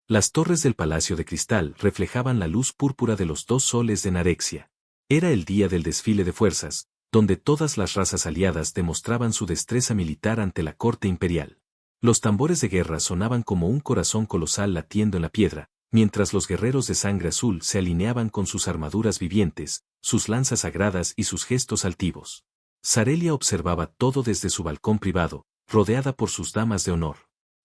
Las torres del palacio de cristal reflejaban la luz púrpura de los 2 soles de Narexia. Era el día del desfile de fuerzas, donde todas las razas aliadas demostraban su destreza militar ante la corte imperial. Los tambores de guerra sonaban como un corazón colosal latiendo en la piedra, mientras los guerreros de sangre azul se alineaban con sus armaduras vivientes, sus lanzas sagradas y sus gestos altivos. Sarelia observaba todo desde su balcón privado, rodeada por sus damas de honor.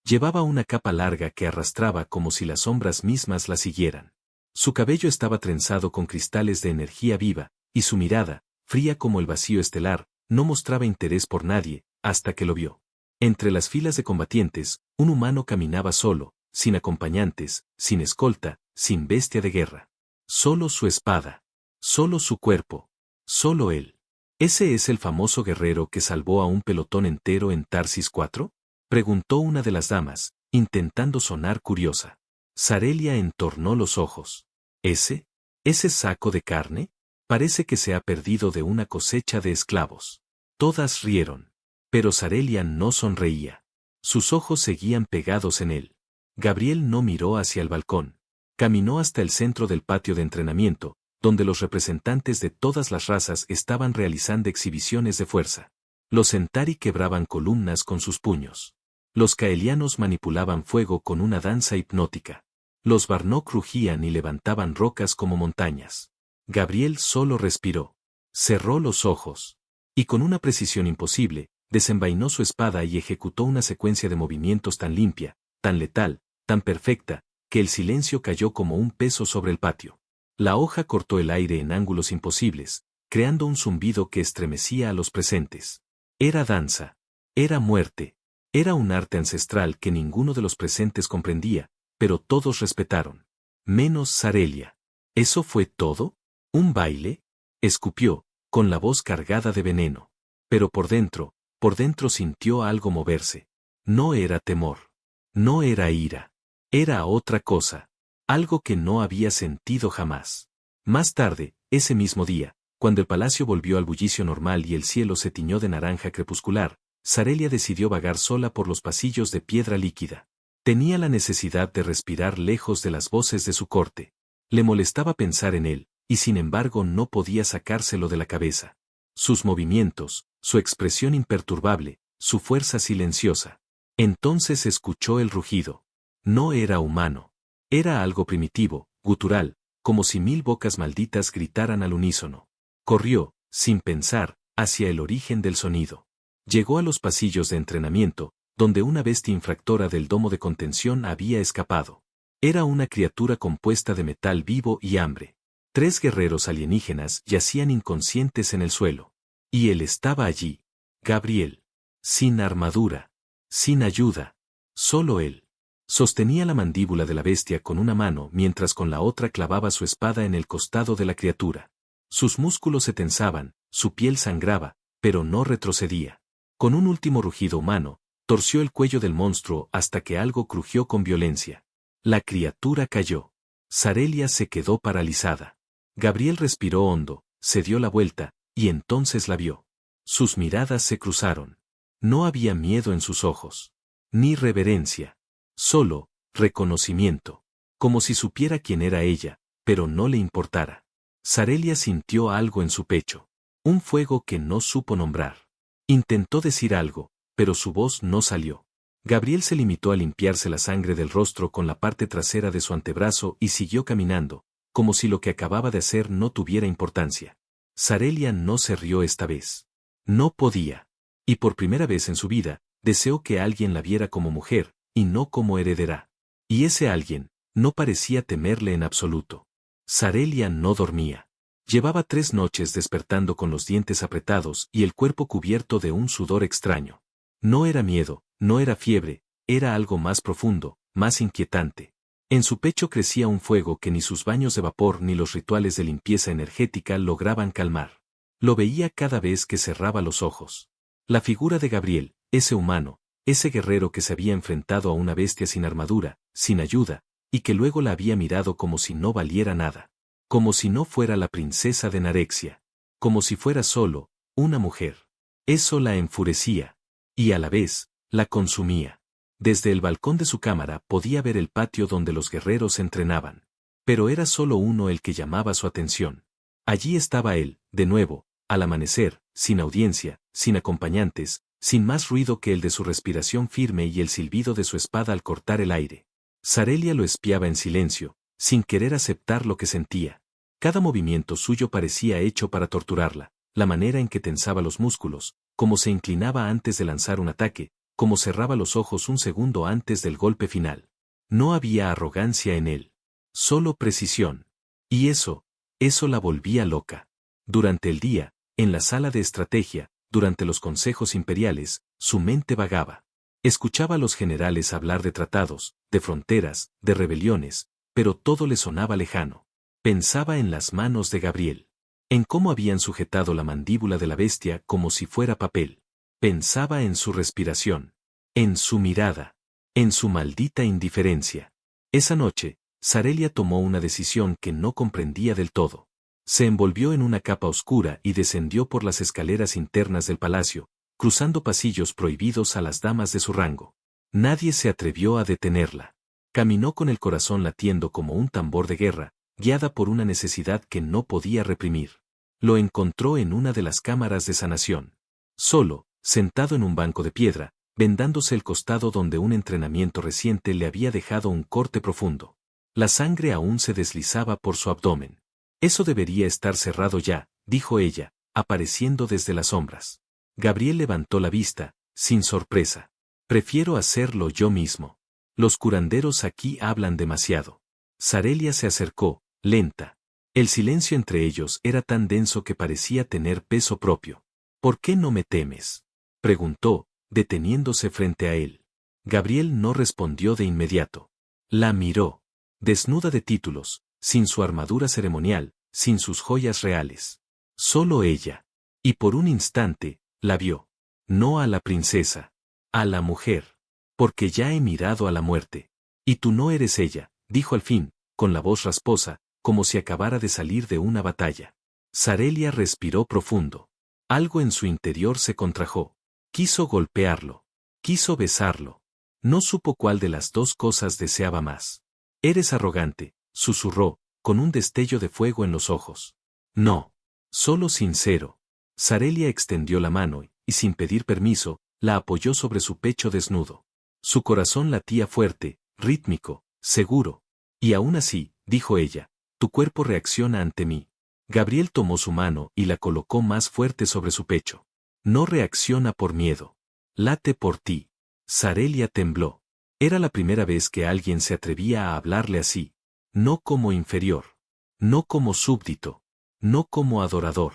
Llevaba una capa larga que arrastraba como si las sombras mismas la siguieran. Su cabello estaba trenzado con cristales de energía viva, y su mirada, fría como el vacío estelar, no mostraba interés por nadie, hasta que lo vio. Entre las filas de combatientes, un humano caminaba solo, sin acompañantes, sin escolta, sin bestia de guerra. Solo su espada. Solo su cuerpo. Solo él. ¿Ese es el famoso guerrero que salvó a un pelotón entero en Tarsis 4? Preguntó una de las damas, intentando sonar curiosa. Sarelia entornó los ojos. ¿Ese? ¿Ese saco de carne? Parece que se ha perdido de una cosecha de esclavos. Todas rieron. Pero Sarelia no sonreía. Sus ojos seguían pegados en él. Gabriel no miró hacia el balcón. Caminó hasta el centro del patio de entrenamiento, donde los representantes de todas las razas estaban realizando exhibiciones de fuerza. Los Centauri quebraban columnas con sus puños. Los Caelianos manipulaban fuego con una danza hipnótica. Los Barnok rugían y levantaban rocas como montañas. Gabriel solo respiró. Cerró los ojos. Y con una precisión imposible, desenvainó su espada y ejecutó una secuencia de movimientos tan limpia, tan letal, tan perfecta, que el silencio cayó como un peso sobre el patio. La hoja cortó el aire en ángulos imposibles, creando un zumbido que estremecía a los presentes. Era danza. Era muerte. Era un arte ancestral que ninguno de los presentes comprendía, pero todos respetaron. Menos Sarelia. ¿Eso fue todo? ¿Un baile? Escupió, con la voz cargada de veneno. Pero por dentro sintió algo moverse. No era temor. No era ira. Era otra cosa. Algo que no había sentido jamás. Más tarde, ese mismo día, cuando el palacio volvió al bullicio normal y el cielo se tiñó de naranja crepuscular, Sarelia decidió vagar sola por los pasillos de piedra líquida. Tenía la necesidad de respirar lejos de las voces de su corte. Le molestaba pensar en él, y sin embargo no podía sacárselo de la cabeza. Sus movimientos, su expresión imperturbable, su fuerza silenciosa. Entonces escuchó el rugido. No era humano. Era algo primitivo, gutural, como si 1000 bocas malditas gritaran al unísono. Corrió, sin pensar, hacia el origen del sonido. Llegó a los pasillos de entrenamiento, donde una bestia infractora del domo de contención había escapado. Era una criatura compuesta de metal vivo y hambre. 3 guerreros alienígenas yacían inconscientes en el suelo. Y él estaba allí. Gabriel. Sin armadura. Sin ayuda. Solo él. Sostenía la mandíbula de la bestia con una mano mientras con la otra clavaba su espada en el costado de la criatura. Sus músculos se tensaban, su piel sangraba, pero no retrocedía. Con un último rugido humano, torció el cuello del monstruo hasta que algo crujió con violencia. La criatura cayó. Sarelia se quedó paralizada. Gabriel respiró hondo, se dio la vuelta, y entonces la vio. Sus miradas se cruzaron. No había miedo en sus ojos. Ni reverencia. Solo, reconocimiento. Como si supiera quién era ella, pero no le importara. Sarelia sintió algo en su pecho. Un fuego que no supo nombrar. Intentó decir algo, pero su voz no salió. Gabriel se limitó a limpiarse la sangre del rostro con la parte trasera de su antebrazo y siguió caminando, como si lo que acababa de hacer no tuviera importancia. Sarelia no se rió esta vez. No podía. Y por primera vez en su vida, deseó que alguien la viera como mujer, y no como heredera. Y ese alguien, no parecía temerle en absoluto. Sarelia no dormía. Llevaba 3 noches despertando con los dientes apretados y el cuerpo cubierto de un sudor extraño. No era miedo, no era fiebre, era algo más profundo, más inquietante. En su pecho crecía un fuego que ni sus baños de vapor ni los rituales de limpieza energética lograban calmar. Lo veía cada vez que cerraba los ojos. La figura de Gabriel, ese humano, ese guerrero que se había enfrentado a una bestia sin armadura, sin ayuda, y que luego la había mirado como si no valiera nada. Como si no fuera la princesa de Narexia. Como si fuera solo, una mujer. Eso la enfurecía. Y a la vez, la consumía. Desde el balcón de su cámara podía ver el patio donde los guerreros entrenaban. Pero era solo uno el que llamaba su atención. Allí estaba él, de nuevo, al amanecer, sin audiencia, sin acompañantes, sin más ruido que el de su respiración firme y el silbido de su espada al cortar el aire. Sarelia lo espiaba en silencio, sin querer aceptar lo que sentía. Cada movimiento suyo parecía hecho para torturarla, la manera en que tensaba los músculos, cómo se inclinaba antes de lanzar un ataque, cómo cerraba los ojos un segundo antes del golpe final. No había arrogancia en él. Solo precisión. Y eso la volvía loca. Durante el día, en la sala de estrategia, durante los consejos imperiales, su mente vagaba. Escuchaba a los generales hablar de tratados, de fronteras, de rebeliones, pero todo le sonaba lejano. Pensaba en las manos de Gabriel. En cómo habían sujetado la mandíbula de la bestia como si fuera papel. Pensaba en su respiración. En su mirada. En su maldita indiferencia. Esa noche, Sarelia tomó una decisión que no comprendía del todo. Se envolvió en una capa oscura y descendió por las escaleras internas del palacio, cruzando pasillos prohibidos a las damas de su rango. Nadie se atrevió a detenerla. Caminó con el corazón latiendo como un tambor de guerra, guiada por una necesidad que no podía reprimir. Lo encontró en una de las cámaras de sanación. Solo, sentado en un banco de piedra, vendándose el costado donde un entrenamiento reciente le había dejado un corte profundo. La sangre aún se deslizaba por su abdomen. Eso debería estar cerrado ya, dijo ella, apareciendo desde las sombras. Gabriel levantó la vista, sin sorpresa. Prefiero hacerlo yo mismo. Los curanderos aquí hablan demasiado. Sarelia se acercó, lenta. El silencio entre ellos era tan denso que parecía tener peso propio. ¿Por qué no me temes?, preguntó, deteniéndose frente a él. Gabriel no respondió de inmediato. La miró. Desnuda de títulos, sin su armadura ceremonial, sin sus joyas reales. Solo ella. Y por un instante, la vio. No a la princesa. A la mujer. Porque ya he mirado a la muerte. Y tú no eres ella, dijo al fin, con la voz rasposa, como si acabara de salir de una batalla. Sarelia respiró profundo. Algo en su interior se contrajo. Quiso golpearlo. Quiso besarlo. No supo cuál de las dos cosas deseaba más. Eres arrogante, susurró, con un destello de fuego en los ojos. No. Solo sincero. Sarelia extendió la mano y, sin pedir permiso, la apoyó sobre su pecho desnudo. Su corazón latía fuerte, rítmico, seguro. Y aún así, dijo ella, tu cuerpo reacciona ante mí. Gabriel tomó su mano y la colocó más fuerte sobre su pecho. No reacciona por miedo. Late por ti. Sarelia tembló. Era la primera vez que alguien se atrevía a hablarle así. No como inferior. No como súbdito. No como adorador.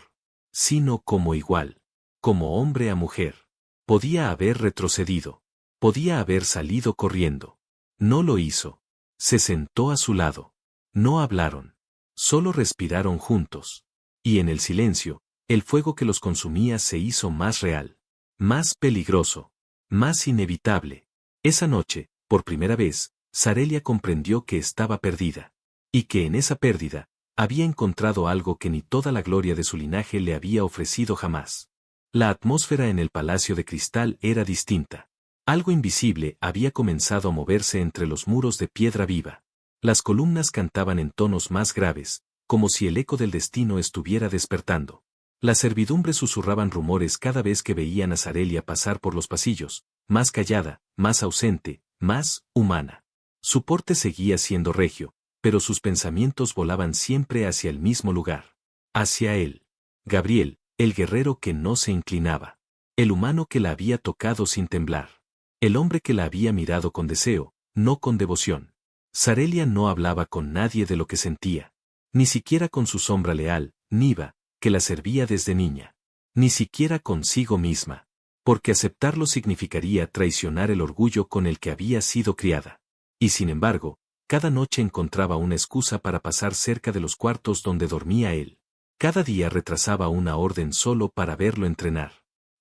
Sino como igual. Como hombre a mujer. Podía haber retrocedido. Podía haber salido corriendo. No lo hizo. Se sentó a su lado. No hablaron. Solo respiraron juntos. Y en el silencio, el fuego que los consumía se hizo más real. Más peligroso. Más inevitable. Esa noche, por primera vez, Sarelia comprendió que estaba perdida. Y que en esa pérdida, había encontrado algo que ni toda la gloria de su linaje le había ofrecido jamás. La atmósfera en el palacio de cristal era distinta. Algo invisible había comenzado a moverse entre los muros de piedra viva. Las columnas cantaban en tonos más graves, como si el eco del destino estuviera despertando. Las servidumbres susurraban rumores cada vez que veían a Sarelia pasar por los pasillos, más callada, más ausente, más humana. Su porte seguía siendo regio, pero sus pensamientos volaban siempre hacia el mismo lugar. Hacia él. Gabriel, el guerrero que no se inclinaba. El humano que la había tocado sin temblar. El hombre que la había mirado con deseo, no con devoción. Sarelia no hablaba con nadie de lo que sentía. Ni siquiera con su sombra leal, Niva, que la servía desde niña. Ni siquiera consigo misma. Porque aceptarlo significaría traicionar el orgullo con el que había sido criada. Y sin embargo, cada noche encontraba una excusa para pasar cerca de los cuartos donde dormía él. Cada día retrasaba una orden solo para verlo entrenar.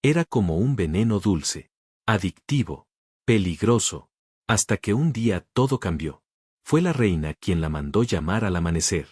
Era como un veneno dulce, adictivo, peligroso, hasta que un día todo cambió. Fue la reina quien la mandó llamar al amanecer.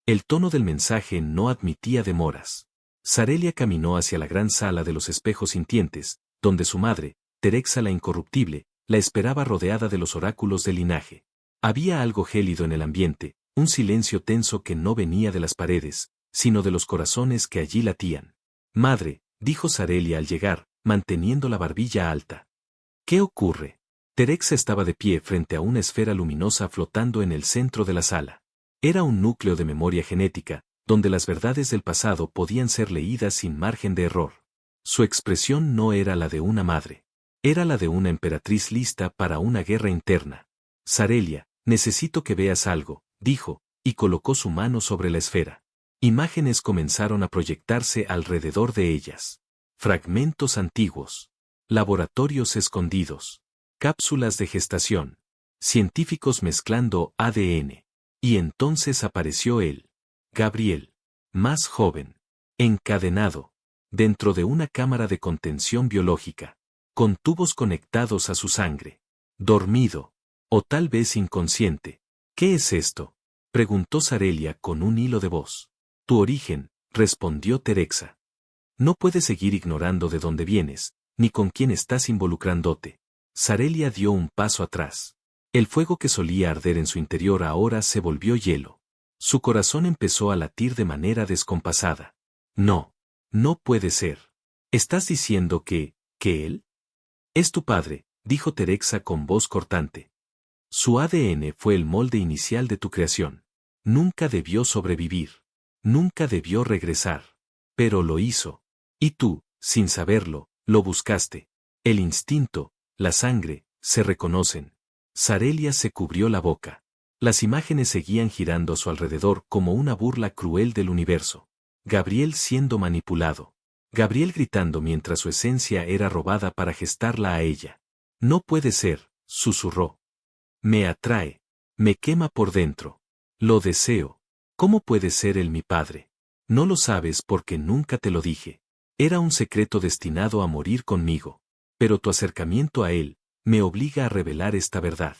El tono del mensaje no admitía demoras. Sarelia caminó hacia la gran sala de los espejos sintientes, donde su madre, Terexa la incorruptible, la esperaba rodeada de los oráculos del linaje. Había algo gélido en el ambiente, un silencio tenso que no venía de las paredes, sino de los corazones que allí latían. Madre, dijo Sarelia al llegar, manteniendo la barbilla alta. ¿Qué ocurre? Terexa estaba de pie frente a una esfera luminosa flotando en el centro de la sala. Era un núcleo de memoria genética, donde las verdades del pasado podían ser leídas sin margen de error. Su expresión no era la de una madre. Era la de una emperatriz lista para una guerra interna. Sarelia, necesito que veas algo, dijo, y colocó su mano sobre la esfera. Imágenes comenzaron a proyectarse alrededor de ellas. Fragmentos antiguos. Laboratorios escondidos. Cápsulas de gestación. Científicos mezclando ADN. Y entonces apareció él. Gabriel. Más joven. Encadenado. Dentro de una cámara de contención biológica. Con tubos conectados a su sangre. Dormido. O tal vez inconsciente. ¿Qué es esto? Preguntó Sarelia con un hilo de voz. Tu origen, respondió Terexa. No puedes seguir ignorando de dónde vienes, ni con quién estás involucrándote. Sarelia dio un paso atrás. El fuego que solía arder en su interior ahora se volvió hielo. Su corazón empezó a latir de manera descompasada. No, no puede ser. ¿Estás diciendo que él? Es tu padre, dijo Terexa con voz cortante. Su ADN fue el molde inicial de tu creación. Nunca debió sobrevivir. Nunca debió regresar. Pero lo hizo. Y tú, sin saberlo, lo buscaste. El instinto, la sangre, se reconocen. Sarelia se cubrió la boca. Las imágenes seguían girando a su alrededor como una burla cruel del universo. Gabriel siendo manipulado. Gabriel gritando mientras su esencia era robada para gestarla a ella. No puede ser, susurró. Me atrae. Me quema por dentro. Lo deseo. ¿Cómo puede ser él mi padre? No lo sabes porque nunca te lo dije. Era un secreto destinado a morir conmigo. Pero tu acercamiento a él, me obliga a revelar esta verdad.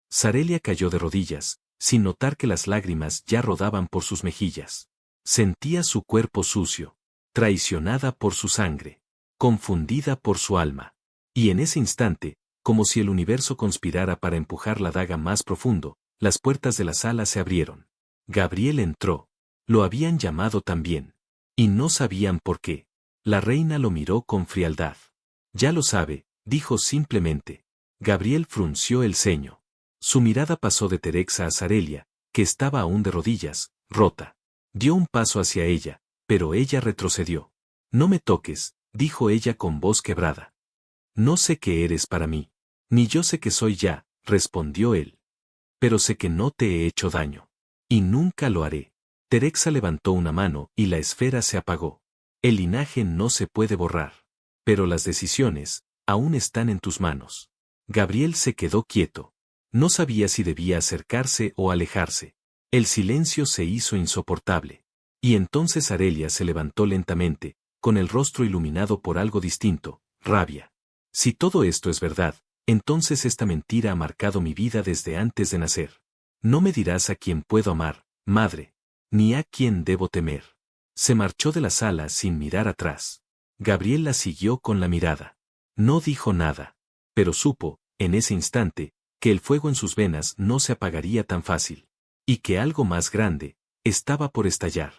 Sarelia cayó de rodillas, sin notar que las lágrimas ya rodaban por sus mejillas. Sentía su cuerpo sucio, traicionada por su sangre, confundida por su alma. Y en ese instante, como si el universo conspirara para empujar la daga más profundo, las puertas de la sala se abrieron. Gabriel entró. Lo habían llamado también. Y no sabían por qué. La reina lo miró con frialdad. Ya lo sabe, dijo simplemente. Gabriel frunció el ceño. Su mirada pasó de Terexa a Sarelia, que estaba aún de rodillas, rota. Dio un paso hacia ella, pero ella retrocedió. No me toques, dijo ella con voz quebrada. No sé qué eres para mí. Ni yo sé qué soy ya, respondió él. Pero sé que no te he hecho daño. Y nunca lo haré. Terexa levantó una mano y la esfera se apagó. El linaje no se puede borrar. Pero las decisiones, aún están en tus manos. Gabriel se quedó quieto. No sabía si debía acercarse o alejarse. El silencio se hizo insoportable. Y entonces Arelia se levantó lentamente, con el rostro iluminado por algo distinto, rabia. Si todo esto es verdad, entonces esta mentira ha marcado mi vida desde antes de nacer. No me dirás a quién puedo amar, madre, ni a quién debo temer. Se marchó de la sala sin mirar atrás. Gabriel la siguió con la mirada. No dijo nada. Pero supo, en ese instante, que el fuego en sus venas no se apagaría tan fácil. Y que algo más grande, estaba por estallar.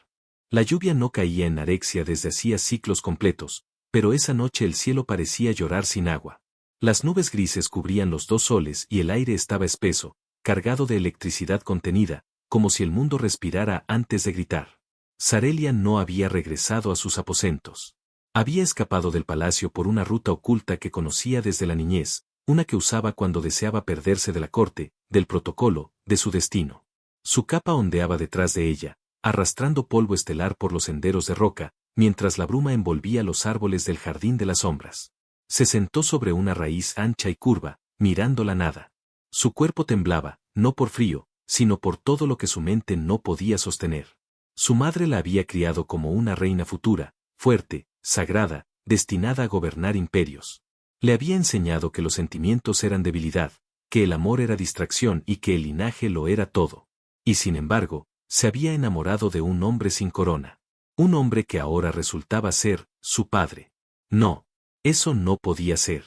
La lluvia no caía en Arexia desde hacía ciclos completos, pero esa noche el cielo parecía llorar sin agua. Las nubes grises cubrían los dos soles y el aire estaba espeso, cargado de electricidad contenida, como si el mundo respirara antes de gritar. Sarelia no había regresado a sus aposentos. Había escapado del palacio por una ruta oculta que conocía desde la niñez, una que usaba cuando deseaba perderse de la corte, del protocolo, de su destino. Su capa ondeaba detrás de ella, arrastrando polvo estelar por los senderos de roca, mientras la bruma envolvía los árboles del jardín de las sombras. Se sentó sobre una raíz ancha y curva, mirando la nada. Su cuerpo temblaba, no por frío, sino por todo lo que su mente no podía sostener. Su madre la había criado como una reina futura, fuerte, sagrada, destinada a gobernar imperios. Le había enseñado que los sentimientos eran debilidad, que el amor era distracción y que el linaje lo era todo. Y sin embargo, se había enamorado de un hombre sin corona. Un hombre que ahora resultaba ser su padre. No, eso no podía ser.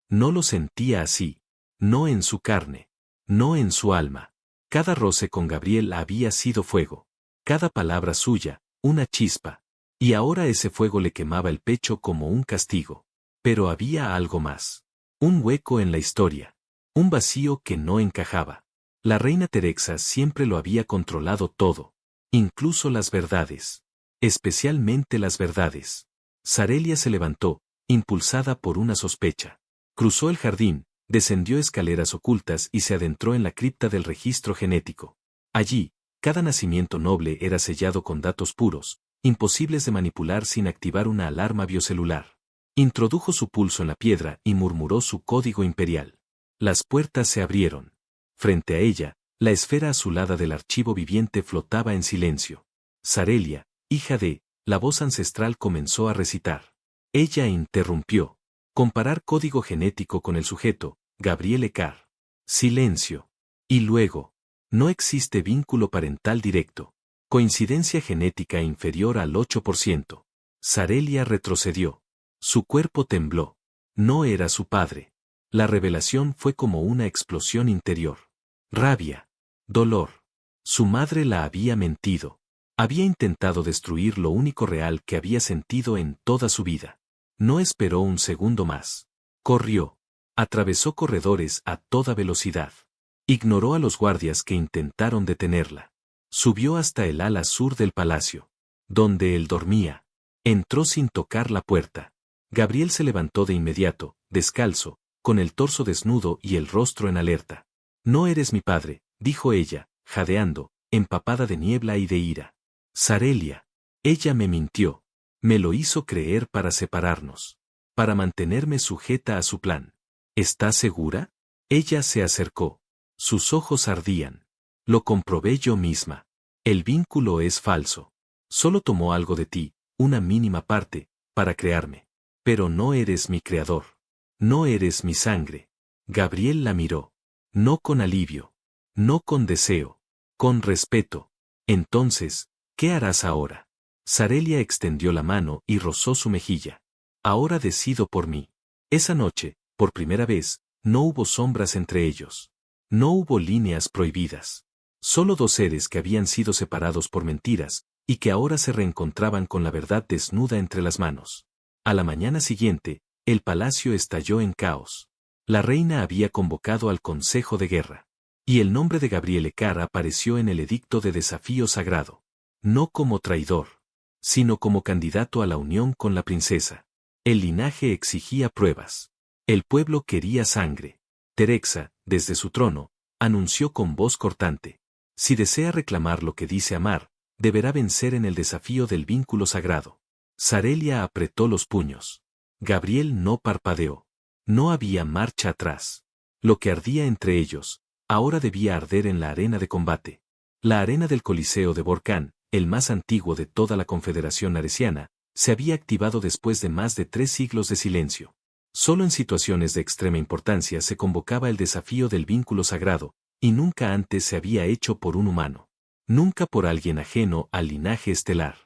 No lo sentía así. no en su carne, no en su alma. Cada roce con Gabriel había sido fuego. Cada palabra suya, una chispa. Y ahora ese fuego le quemaba el pecho como un castigo. Pero había algo más. Un hueco en la historia. Un vacío que no encajaba. La reina Teresa siempre lo había controlado todo. Incluso las verdades. Especialmente las verdades. Sarelia se levantó, impulsada por una sospecha. Cruzó el jardín, descendió escaleras ocultas y se adentró en la cripta del registro genético. Allí, cada nacimiento noble era sellado con datos puros, imposibles de manipular sin activar una alarma biocelular. Introdujo su pulso en la piedra y murmuró su código imperial. Las puertas se abrieron. Frente a ella, la esfera azulada del archivo viviente flotaba en silencio. Sarelia, hija de, la voz ancestral comenzó a recitar. Ella interrumpió. Comparar código genético con el sujeto, Gabriel Ecar. Silencio. Y luego, no existe vínculo parental directo. Coincidencia genética inferior al 8%. Sarelia retrocedió. Su cuerpo tembló. No era su padre. La revelación fue como una explosión interior. Rabia. Dolor. Su madre la había mentido. Había intentado destruir lo único real que había sentido en toda su vida. No esperó un segundo más. Corrió. Atravesó corredores a toda velocidad. Ignoró a los guardias que intentaron detenerla. Subió hasta el ala sur del palacio, donde él dormía. Entró sin tocar la puerta. Gabriel se levantó de inmediato, descalzo, con el torso desnudo y el rostro en alerta. No eres mi padre, dijo ella, jadeando, empapada de niebla y de ira. Sarelia. Ella me mintió. Me lo hizo creer para separarnos. Para mantenerme sujeta a su plan. ¿Estás segura? Ella se acercó. Sus ojos ardían. Lo comprobé yo misma. El vínculo es falso. Solo tomó algo de ti, una mínima parte, para crearme. Pero no eres mi creador. No eres mi sangre. Gabriel la miró. No con alivio. No con deseo. Con respeto. Entonces, ¿qué harás ahora? Sarelia extendió la mano y rozó su mejilla. Ahora decido por mí. Esa noche, por primera vez, no hubo sombras entre ellos. No hubo líneas prohibidas. Solo dos seres que habían sido separados por mentiras, y que ahora se reencontraban con la verdad desnuda entre las manos. A la mañana siguiente, el palacio estalló en caos. La reina había convocado al Consejo de Guerra. Y el nombre de Gabriel Ecar apareció en el edicto de desafío sagrado. No como traidor, sino como candidato a la unión con la princesa. El linaje exigía pruebas. El pueblo quería sangre. Teresa, desde su trono, anunció con voz cortante. Si desea reclamar lo que dice amar, deberá vencer en el desafío del vínculo sagrado. Sarelia apretó los puños. Gabriel no parpadeó. No había marcha atrás. Lo que ardía entre ellos, ahora debía arder en la arena de combate. La arena del Coliseo de Borcán, el más antiguo de toda la Confederación Aresiana, se había activado después de más de 3 siglos de silencio. Solo en situaciones de extrema importancia se convocaba el desafío del vínculo sagrado, y nunca antes se había hecho por un humano. Nunca por alguien ajeno al linaje estelar.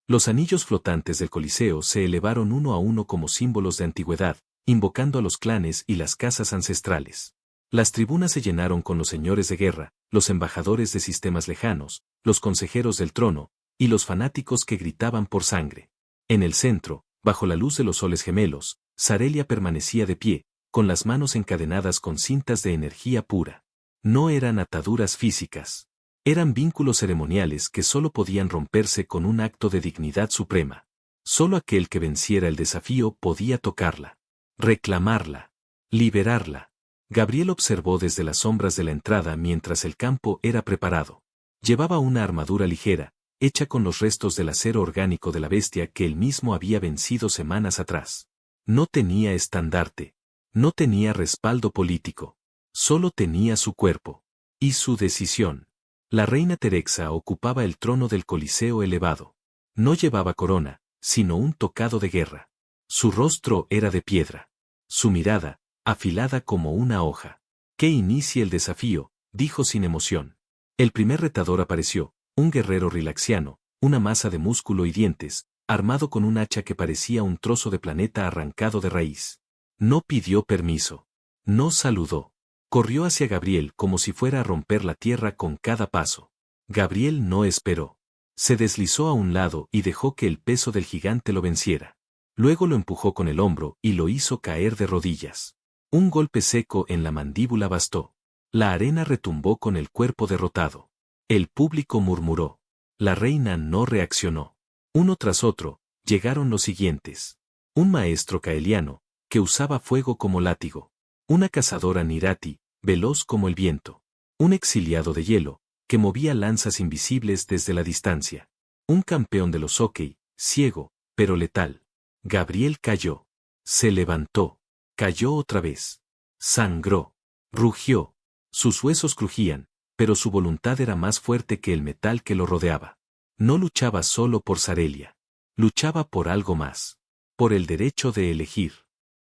Los anillos flotantes del Coliseo se elevaron uno a uno como símbolos de antigüedad, invocando a los clanes y las casas ancestrales. Las tribunas se llenaron con los señores de guerra, los embajadores de sistemas lejanos, los consejeros del trono, y los fanáticos que gritaban por sangre. En el centro, bajo la luz de los soles gemelos, Sarelia permanecía de pie, con las manos encadenadas con cintas de energía pura. No eran ataduras físicas. Eran vínculos ceremoniales que solo podían romperse con un acto de dignidad suprema. Solo aquel que venciera el desafío podía tocarla, reclamarla, liberarla. Gabriel observó desde las sombras de la entrada mientras el campo era preparado. Llevaba una armadura ligera, hecha con los restos del acero orgánico de la bestia que él mismo había vencido semanas atrás. No tenía estandarte. No tenía respaldo político. Solo tenía su cuerpo. Y su decisión. La reina Teresa ocupaba el trono del Coliseo elevado. No llevaba corona, sino un tocado de guerra. Su rostro era de piedra. Su mirada, afilada como una hoja. Que inicie el desafío, dijo sin emoción. El primer retador apareció, un guerrero rilaxiano, una masa de músculo y dientes, armado con un hacha que parecía un trozo de planeta arrancado de raíz. No pidió permiso. No saludó. Corrió hacia Gabriel como si fuera a romper la tierra con cada paso. Gabriel no esperó. Se deslizó a un lado y dejó que el peso del gigante lo venciera. Luego lo empujó con el hombro y lo hizo caer de rodillas. Un golpe seco en la mandíbula bastó. La arena retumbó con el cuerpo derrotado. El público murmuró. La reina no reaccionó. Uno tras otro, llegaron los siguientes. Un maestro caeliano, que usaba fuego como látigo. Una cazadora nirati, veloz como el viento. Un exiliado de hielo, que movía lanzas invisibles desde la distancia. Un campeón de los hockey, ciego, pero letal. Gabriel cayó. Se levantó. Cayó otra vez. Sangró. Rugió. Sus huesos crujían, pero su voluntad era más fuerte que el metal que lo rodeaba. No luchaba solo por Sarelia. Luchaba por algo más. Por el derecho de elegir.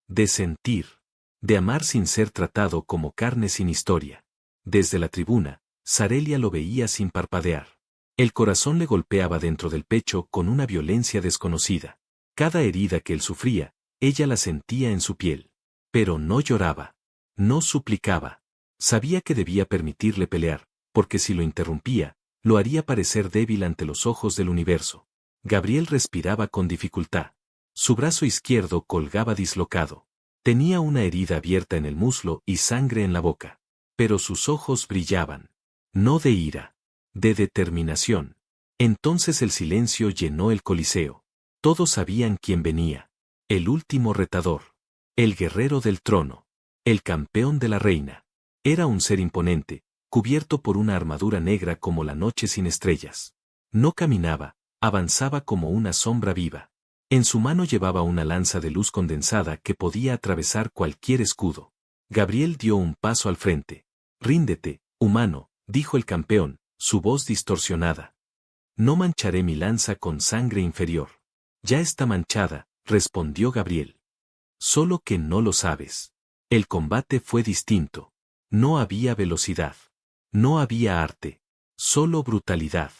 De sentir. De amar sin ser tratado como carne sin historia. Desde la tribuna, Sarelia lo veía sin parpadear. El corazón le golpeaba dentro del pecho con una violencia desconocida. Cada herida que él sufría, ella la sentía en su piel. Pero no lloraba. No suplicaba. Sabía que debía permitirle pelear, porque si lo interrumpía, lo haría parecer débil ante los ojos del universo. Gabriel respiraba con dificultad. Su brazo izquierdo colgaba dislocado. Tenía una herida abierta en el muslo y sangre en la boca. Pero sus ojos brillaban. No de ira. De determinación. Entonces el silencio llenó el coliseo. Todos sabían quién venía. El último retador. El guerrero del trono. El campeón de la reina. Era un ser imponente, cubierto por una armadura negra como la noche sin estrellas. No caminaba, avanzaba como una sombra viva. En su mano llevaba una lanza de luz condensada que podía atravesar cualquier escudo. Gabriel dio un paso al frente. «Ríndete, humano», dijo el campeón, su voz distorsionada. «No mancharé mi lanza con sangre inferior». «Ya está manchada», respondió Gabriel. «Solo que no lo sabes». El combate fue distinto. No había velocidad. No había arte. Solo brutalidad.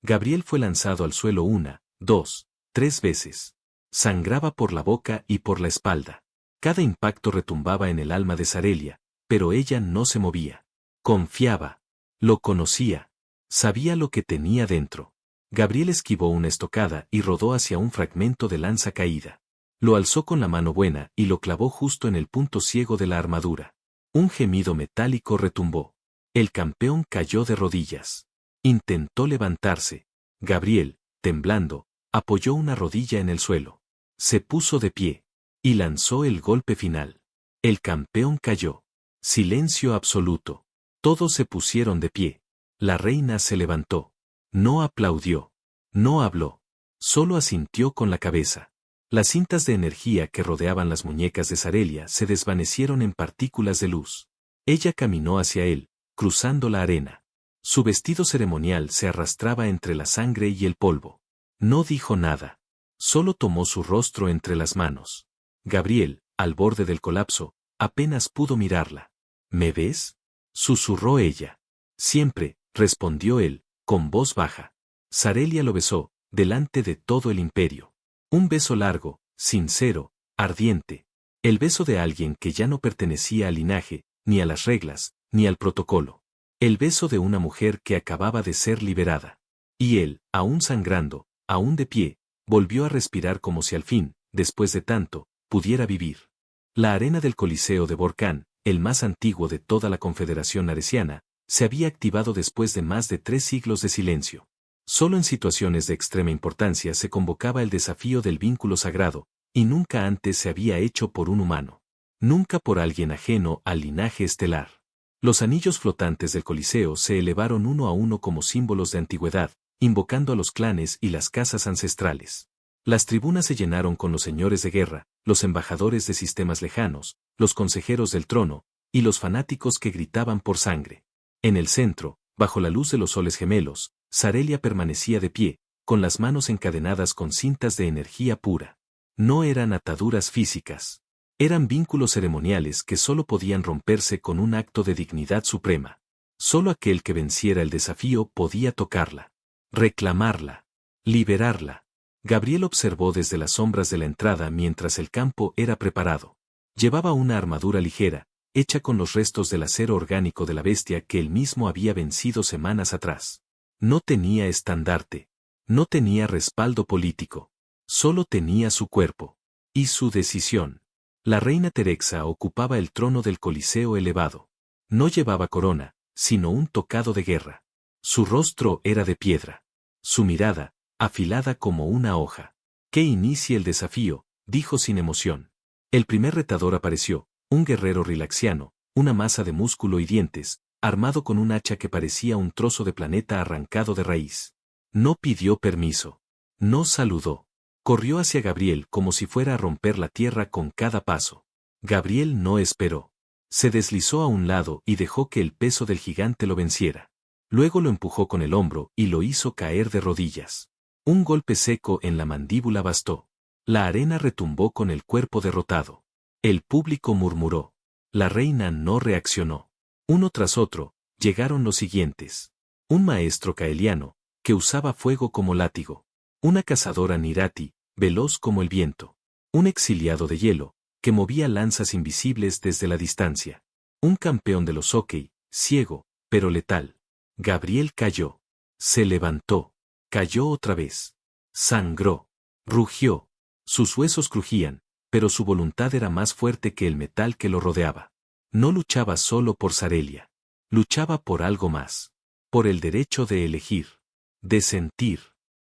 Gabriel fue lanzado al suelo 1, 2, 3 veces. Sangraba por la boca y por la espalda. Cada impacto retumbaba en el alma de Sarelia, pero ella no se movía. Confiaba. Lo conocía. Sabía lo que tenía dentro. Gabriel esquivó una estocada y rodó hacia un fragmento de lanza caída. Lo alzó con la mano buena y lo clavó justo en el punto ciego de la armadura. Un gemido metálico retumbó. El campeón cayó de rodillas. Intentó levantarse. Gabriel, temblando, apoyó una rodilla en el suelo. Se puso de pie. Y lanzó el golpe final. El campeón cayó. Silencio absoluto. Todos se pusieron de pie. La reina se levantó. No aplaudió. No habló. Solo asintió con la cabeza. Las cintas de energía que rodeaban las muñecas de Sarelia se desvanecieron en partículas de luz. Ella caminó hacia él, cruzando la arena. Su vestido ceremonial se arrastraba entre la sangre y el polvo. No dijo nada. Solo tomó su rostro entre las manos. Gabriel, al borde del colapso, apenas pudo mirarla. ¿Me ves?, susurró ella. Siempre, respondió él, con voz baja. Sarelia lo besó, delante de todo el imperio. Un beso largo, sincero, ardiente. El beso de alguien que ya no pertenecía al linaje, ni a las reglas, ni al protocolo. El beso de una mujer que acababa de ser liberada. Y él, aún sangrando, aún de pie, volvió a respirar como si al fin, después de tanto, pudiera vivir. La arena del Coliseo de Vorkán, el más antiguo de toda la Confederación Naresiana, se había activado después de más de 3 siglos de silencio. Solo en situaciones de extrema importancia se convocaba el desafío del vínculo sagrado, y nunca antes se había hecho por un humano. Nunca por alguien ajeno al linaje estelar. Los anillos flotantes del Coliseo se elevaron uno a uno como símbolos de antigüedad, invocando a los clanes y las casas ancestrales. Las tribunas se llenaron con los señores de guerra, los embajadores de sistemas lejanos, los consejeros del trono, y los fanáticos que gritaban por sangre. En el centro, bajo la luz de los soles gemelos, Sarelia permanecía de pie, con las manos encadenadas con cintas de energía pura. No eran ataduras físicas. Eran vínculos ceremoniales que solo podían romperse con un acto de dignidad suprema. Solo aquel que venciera el desafío podía tocarla, reclamarla, liberarla. Gabriel observó desde las sombras de la entrada mientras el campo era preparado. Llevaba una armadura ligera, hecha con los restos del acero orgánico de la bestia que él mismo había vencido semanas atrás. No tenía estandarte. No tenía respaldo político. Solo tenía su cuerpo. Y su decisión. La reina Terexa ocupaba el trono del Coliseo elevado. No llevaba corona, sino un tocado de guerra. Su rostro era de piedra. Su mirada, afilada como una hoja. «Que inicie el desafío», dijo sin emoción. El primer retador apareció, un guerrero rilaxiano, una masa de músculo y dientes, armado con un hacha que parecía un trozo de planeta arrancado de raíz. No pidió permiso. No saludó. Corrió hacia Gabriel como si fuera a romper la tierra con cada paso. Gabriel no esperó. Se deslizó a un lado y dejó que el peso del gigante lo venciera. Luego lo empujó con el hombro y lo hizo caer de rodillas. Un golpe seco en la mandíbula bastó. La arena retumbó con el cuerpo derrotado. El público murmuró. La reina no reaccionó. Uno tras otro, llegaron los siguientes. Un maestro caeliano, que usaba fuego como látigo. Una cazadora nirati, veloz como el viento. Un exiliado de hielo, que movía lanzas invisibles desde la distancia. Un campeón de los hockey, ciego, pero letal. Gabriel cayó. Se levantó. Cayó otra vez. Sangró. Rugió. Sus huesos crujían, pero su voluntad era más fuerte que el metal que lo rodeaba. No luchaba solo por Sarelia. Luchaba por algo más. Por el derecho de elegir. De sentir.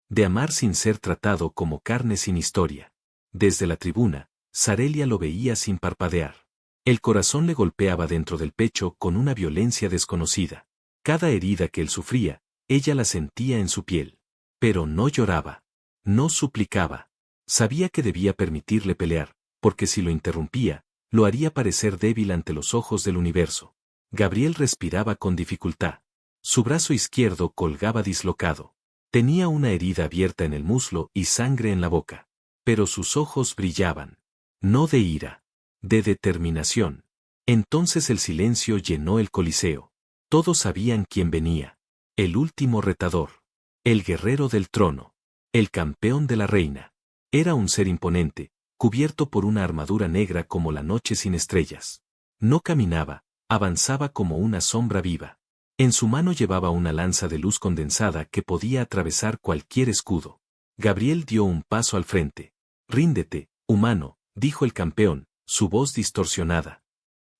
De amar sin ser tratado como carne sin historia. Desde la tribuna, Sarelia lo veía sin parpadear. El corazón le golpeaba dentro del pecho con una violencia desconocida. Cada herida que él sufría, ella la sentía en su piel. Pero no lloraba. No suplicaba. Sabía que debía permitirle pelear, porque si lo interrumpía, lo haría parecer débil ante los ojos del universo. Gabriel respiraba con dificultad. Su brazo izquierdo colgaba dislocado. Tenía una herida abierta en el muslo y sangre en la boca. Pero sus ojos brillaban. No de ira. De determinación. Entonces el silencio llenó el Coliseo. Todos sabían quién venía. El último retador. El guerrero del trono. El campeón de la reina. Era un ser imponente, cubierto por una armadura negra como la noche sin estrellas. No caminaba, avanzaba como una sombra viva. En su mano llevaba una lanza de luz condensada que podía atravesar cualquier escudo. Gabriel dio un paso al frente. «Ríndete, humano», dijo el campeón, su voz distorsionada.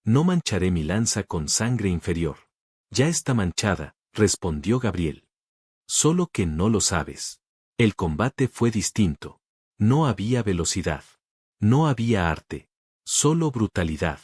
«No mancharé mi lanza con sangre inferior». «Ya está manchada», respondió Gabriel. «Solo que no lo sabes». El combate fue distinto. No había velocidad. No había arte. Solo brutalidad.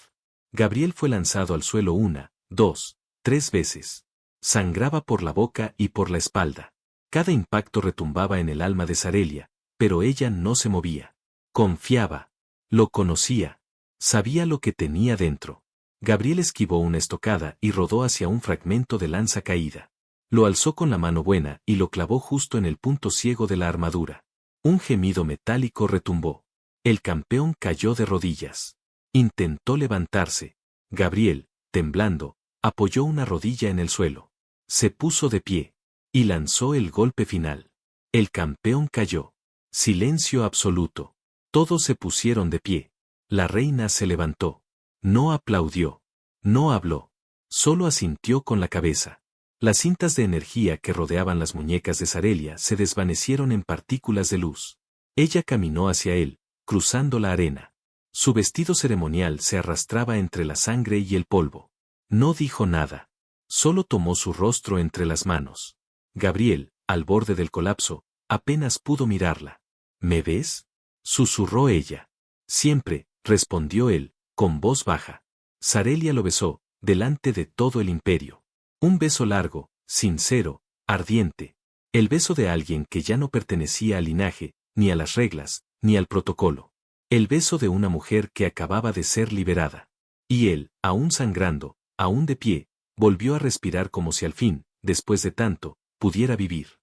Gabriel fue lanzado al suelo 1, 2, 3 veces. Sangraba por la boca y por la espalda. Cada impacto retumbaba en el alma de Sarelia, pero ella no se movía. Confiaba. Lo conocía. Sabía lo que tenía dentro. Gabriel esquivó una estocada y rodó hacia un fragmento de lanza caída. Lo alzó con la mano buena y lo clavó justo en el punto ciego de la armadura. Un gemido metálico retumbó. El campeón cayó de rodillas. Intentó levantarse. Gabriel, temblando, apoyó una rodilla en el suelo. Se puso de pie. Y lanzó el golpe final. El campeón cayó. Silencio absoluto. Todos se pusieron de pie. La reina se levantó. No aplaudió. No habló. Solo asintió con la cabeza. Las cintas de energía que rodeaban las muñecas de Sarelia se desvanecieron en partículas de luz. Ella caminó hacia él, cruzando la arena. Su vestido ceremonial se arrastraba entre la sangre y el polvo. No dijo nada. Solo tomó su rostro entre las manos. Gabriel, al borde del colapso, apenas pudo mirarla. «¿Me ves?», susurró ella. «Siempre», respondió él, con voz baja. Sarelia lo besó, delante de todo el imperio. Un beso largo, sincero, ardiente. El beso de alguien que ya no pertenecía al linaje, ni a las reglas, ni al protocolo. El beso de una mujer que acababa de ser liberada. Y él, aún sangrando, aún de pie, volvió a respirar como si al fin, después de tanto, pudiera vivir.